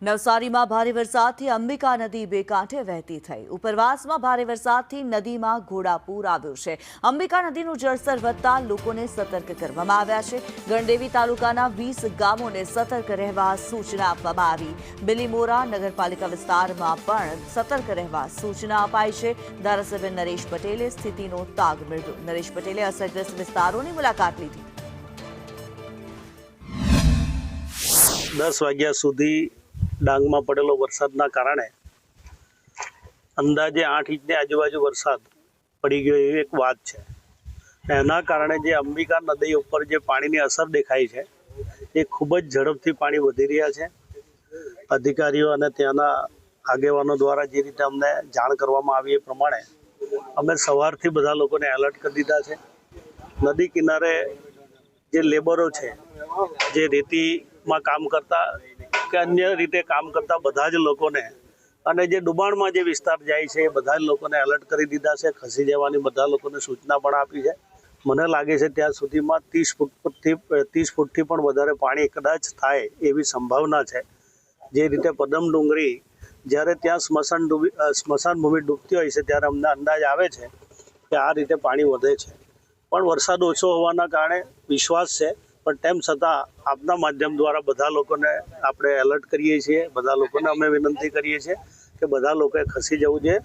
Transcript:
નવસારીમાં ભારે વરસાદથી અંબિકા નદી બે કાંઠે વહેતી થઈ। ઉપરવાસમાં ભારે વરસાદથી નદીમાં ઘોડાપૂર આવ્યું છે। અંબિકા નદીનું જળસ્તર વધતા લોકોને સતર્ક કરવામાં આવ્યા છે। ગણદેવી તાલુકાના 20 ગામોને સતર્ક રહેવા સૂચના આપવામાં આવી। બિલીમોરા નગરપાલિકા વિસ્તારમાં પણ સતર્ક રહેવા સૂચના અપાઈ છે। ધારાસભ્ય નરેશ પટેલે સ્થિતિનો તાગ મેળવ્યો। નરેશ પટેલે અસરગ્રસ્ત વિસ્તારોની મુલાકાત લીધી। 10 વાગ્યા સુધી ડાંગમાં પડેલો વરસાદના કારણે અંદાજે 8 ઇંચની આજુબાજુ વરસાદ પડી ગયો એવી એક વાત છે। એના કારણે જે અંબિકા નદી ઉપર જે પાણીની અસર દેખાય છે એ ખૂબ જ ઝડપથી પાણી વધી રહ્યા છે। અધિકારીઓ અને ત્યાંના આગેવાનો દ્વારા જે રીતે અમને જાણ કરવામાં આવી એ પ્રમાણે અમે સવારથી બધા લોકોને એલર્ટ કરી દીધા છે। નદી કિનારે જે લેબરો છે, જે રેતીમાં કામ કરતા કે અન્ય રીતે કામ કરતા બધા જ લોકોને અને જે ડુબાણમાં જે વિસ્તાર જાય છે એ બધા જ લોકોને એલર્ટ કરી દીધા છે। ખસી જવાની બધા લોકોને સૂચના પણ આપી છે। મને લાગે છે ત્યાં સુધીમાં 30 ફૂટથી પણ વધારે પાણી કદાચ થાય એવી સંભાવના છે। જે રીતે પદમ ડુંગરી જ્યારે ત્યાં સ્મશાન ભૂમિ ડૂબતી હોય છે ત્યારે અમને અંદાજ આવે છે કે આ રીતે પાણી વધે છે। પણ વરસાદ ઓછો હોવાના કારણે વિશ્વાસ છે, પણ તેમ છતાં આપના માધ્યમ દ્વારા બધા લોકોને આપણે એલર્ટ કરીએ છીએ। બધા લોકોને અમે વિનંતી કરીએ છીએ કે બધા લોકોએ ખસી જવું જોઈએ।